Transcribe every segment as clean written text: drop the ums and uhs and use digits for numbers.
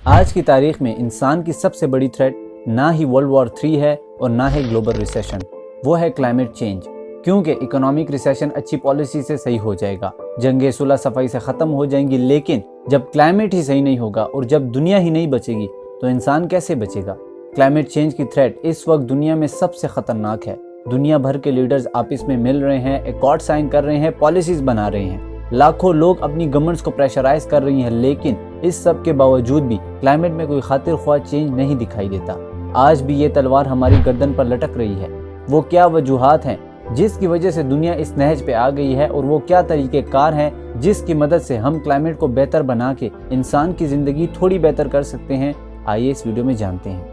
آج کی تاریخ میں انسان کی سب سے بڑی تھریٹ نہ ہی ورلڈ وار 3 ہے اور نہ ہی گلوبل ریسیشن، وہ ہے کلائمیٹ چینج۔ کیونکہ اکنامک ریسیشن اچھی پالیسی سے صحیح ہو جائے گا، جنگیں صلح صفائی سے ختم ہو جائیں گی، لیکن جب کلائمیٹ ہی صحیح نہیں ہوگا اور جب دنیا ہی نہیں بچے گی تو انسان کیسے بچے گا؟ کلائمیٹ چینج کی تھریٹ اس وقت دنیا میں سب سے خطرناک ہے۔ دنیا بھر کے لیڈرز آپس میں مل رہے ہیں، ایکارڈ سائن کر رہے ہیں، پالیسیز بنا رہے ہیں، لاکھوں لوگ اپنی گورنمنٹس کو پریشرائز کر رہی ہیں، لیکن اس سب کے باوجود بھی کلائمیٹ میں کوئی خاطر خواہ چینج نہیں دکھائی دیتا۔ آج بھی یہ تلوار ہماری گردن پر لٹک رہی ہے۔ وہ کیا وجوہات ہیں جس کی وجہ سے دنیا اس نہج پہ آ گئی ہے، اور وہ کیا طریقہ کار ہیں جس کی مدد سے ہم کلائمیٹ کو بہتر بنا کے انسان کی زندگی تھوڑی بہتر کر سکتے ہیں؟ آئیے اس ویڈیو میں جانتے ہیں۔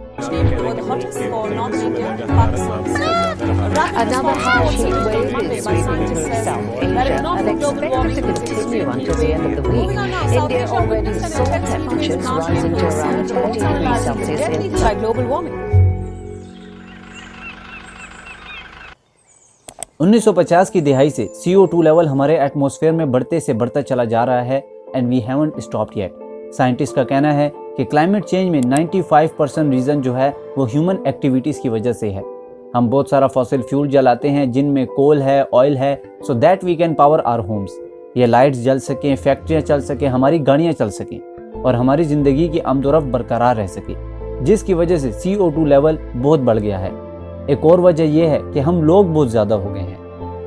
Another harsh heat wave is sweeping through South Asia and expected to continue until the end of the week. India already saw temperatures rising to around 30 degrees Celsius by global warming. 1950 کی دہائی سے CO2 level ہمارے atmosphere میں بڑھتے سے بڑھتا چلا جا رہا ہے and we haven't stopped yet۔ Scientist کا کہنا ہے کہ کلائمیٹ چینج میں 95% ریزن جو ہے وہ ہیومن ایکٹیویٹیز کی وجہ سے ہے۔ ہم بہت سارا فاسل فیول جلاتے ہیں جن میں کول ہے، آئل ہے، so that we can power our homes۔ یہ لائٹس جل سکیں، فیکٹریاں چل سکیں، ہماری گاڑیاں چل سکیں اور ہماری زندگی کی آمد و رفت برقرار رہ سکے، جس کی وجہ سے CO2 لیول بہت بڑھ گیا ہے۔ ایک اور وجہ یہ ہے کہ ہم لوگ بہت زیادہ ہو گئے ہیں۔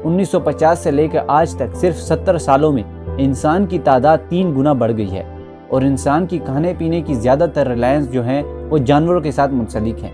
1950 سے لے کر آج تک صرف 70 سالوں میں انسان کی تعداد 3 گنا بڑھ گئی ہے، اور انسان کی کھانے پینے کی زیادہ تر ریلائنس جو ہیں وہ جانوروں کے ساتھ منسلک ہیں۔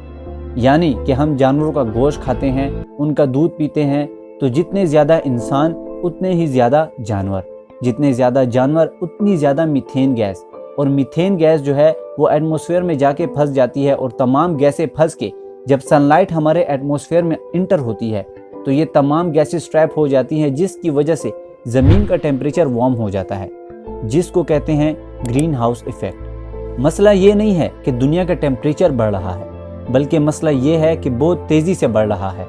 یعنی کہ ہم جانوروں کا گوشت کھاتے ہیں، ان کا دودھ پیتے ہیں، تو جتنے زیادہ انسان اتنے ہی زیادہ جانور، جتنے زیادہ جانور اتنی زیادہ میتھین گیس، اور میتھین گیس جو ہے وہ ایٹماسفیئر میں جا کے پھنس جاتی ہے، اور تمام گیسیں پھنس کے جب سن لائٹ ہمارے ایٹماسفیئر میں انٹر ہوتی ہے تو یہ تمام گیسز ٹریپ ہو جاتی ہیں، جس کی وجہ سے زمین کا ٹیمپریچر وارم ہو جاتا ہے، جس کو کہتے ہیں گرین ہاؤس ایفیکٹ۔ مسئلہ یہ نہیں ہے کہ دنیا کا ٹیمپریچر بڑھ رہا ہے، بلکہ مسئلہ یہ ہے کہ بہت تیزی سے بڑھ رہا ہے۔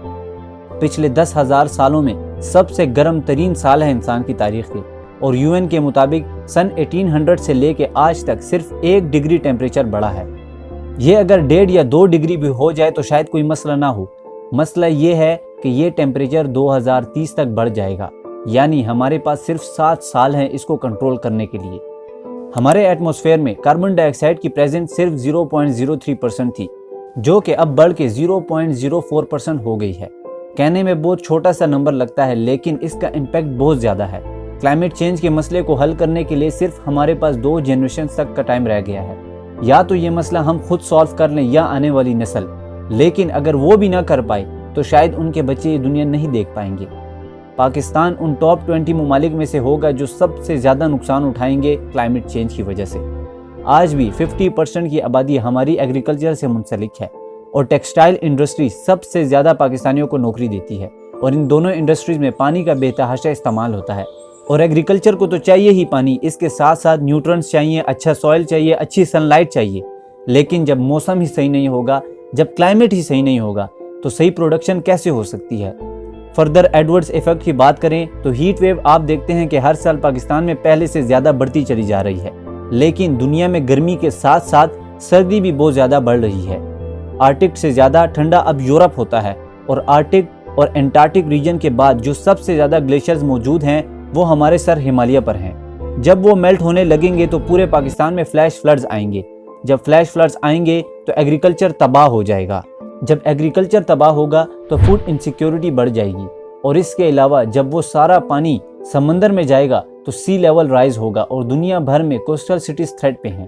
پچھلے 10,000 سالوں میں سب سے گرم ترین سال ہے انسان کی تاریخ کے، اور UN کے مطابق سن 1800 سے لے کے آج تک صرف 1 ڈگری ٹیمپریچر بڑھا ہے۔ یہ اگر 1.5 یا 2 ڈگری بھی ہو جائے تو شاید کوئی مسئلہ نہ ہو۔ مسئلہ یہ ہے کہ یہ ٹیمپریچر 2030 تک بڑھ جائے گا، یعنی ہمارے پاس صرف 7 سال ہیں اس کو کنٹرول کرنے کے لیے۔ ہمارے ایٹماسفیئر میں کاربن ڈائی آکسائڈ کی پریزنس صرف 0.03% تھی، جو کہ اب بڑھ کے 0.04% ہو گئی ہے۔ کہنے میں بہت چھوٹا سا نمبر لگتا ہے، لیکن اس کا امپیکٹ بہت زیادہ ہے۔ کلائمیٹ چینج کے مسئلے کو حل کرنے کے لیے صرف ہمارے پاس 2 جنریشنز تک کا ٹائم رہ گیا ہے۔ یا تو یہ مسئلہ ہم خود سالو کر لیں یا آنے والی نسل، لیکن اگر وہ بھی نہ کر پائے تو شاید ان کے بچے یہ دنیا نہیں دیکھ پائیں گے۔ پاکستان ان ٹاپ 20 ممالک میں سے ہوگا جو سب سے زیادہ نقصان اٹھائیں گے کلائمیٹ چینج کی وجہ سے۔ آج بھی 50% کی آبادی ہماری ایگریکلچر سے منسلک ہے، اور ٹیکسٹائل انڈسٹری سب سے زیادہ پاکستانیوں کو نوکری دیتی ہے، اور ان دونوں انڈسٹریز میں پانی کا بے تحاشا استعمال ہوتا ہے۔ اور ایگریکلچر کو تو چاہیے ہی پانی، اس کے ساتھ ساتھ نیوٹرنز چاہیے، اچھا سوائل چاہیے، اچھی سن لائٹ چاہیے، لیکن جب موسم ہی صحیح نہیں ہوگا، جب کلائمیٹ ہی صحیح نہیں ہوگا تو صحیح پروڈکشن کیسے ہو سکتی ہے؟ فردر ایڈورڈز ایفیکٹ کی بات کریں تو ہیٹ ویو آپ دیکھتے ہیں کہ ہر سال پاکستان میں پہلے سے زیادہ بڑھتی چلی جا رہی ہے، لیکن دنیا میں گرمی کے ساتھ ساتھ سردی بھی بہت زیادہ بڑھ رہی ہے۔ آرکٹک سے زیادہ ٹھنڈا اب یورپ ہوتا ہے، اور آرکٹک اور انٹارکٹک ریجن کے بعد جو سب سے زیادہ گلیشیئرز موجود ہیں وہ ہمارے سر ہمالیہ پر ہیں۔ جب وہ میلٹ ہونے لگیں گے تو پورے پاکستان میں فلیش فلڈز آئیں گے۔ جب فلیش فلڈز آئیں گے تو ایگریکلچر تباہ ہو جائے گا۔ جب ایگریکلچر تباہ ہوگا تو فوڈ انسیکیورٹی بڑھ جائے گی، اور اس کے علاوہ جب وہ سارا پانی سمندر میں جائے گا تو سی لیول رائز ہوگا، اور دنیا بھر میں کوسٹل سٹیز تھریٹ پہ ہیں۔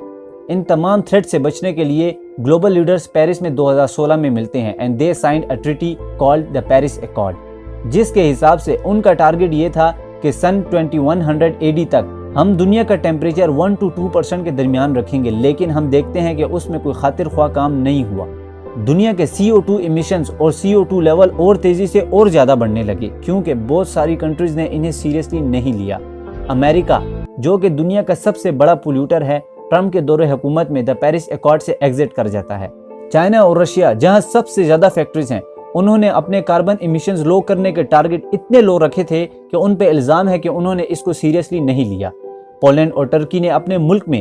ان تمام تھریٹ سے بچنے کے لیے گلوبل لیڈرز پیرس میں 2016 میں ملتے ہیں and they signed a treaty called the Paris Accord، جس کے حساب سے ان کا ٹارگٹ یہ تھا کہ سن 2100 AD تک ہم دنیا کا ٹیمپریچر 1 to 2% کے درمیان رکھیں گے، لیکن ہم دیکھتے ہیں کہ اس میں کوئی خاطر خواہ کام نہیں ہوا۔ دنیا کے CO2 ایمیشنز اور CO2 لیول اور تیزی سے اور زیادہ بڑھنے لگے، کیونکہ بہت ساری کنٹریز نے انہیں سیریسلی نہیں لیا۔ امریکہ جو کہ دنیا کا سب سے بڑا پولیوٹر ہے، ٹرمپ کے دور حکومت میں دا پیرس ایکارڈ سے ایگزٹ کر جاتا ہے۔ چائنا اور رشیا جہاں سب سے زیادہ فیکٹریز ہیں، انہوں نے اپنے کاربن ایمیشنز لو کرنے کے ٹارگٹ اتنے لو رکھے تھے کہ ان پہ الزام ہے کہ انہوں نے اس کو سیریسلی نہیں لیا۔ پولینڈ اور ترکی نے اپنے ملک میں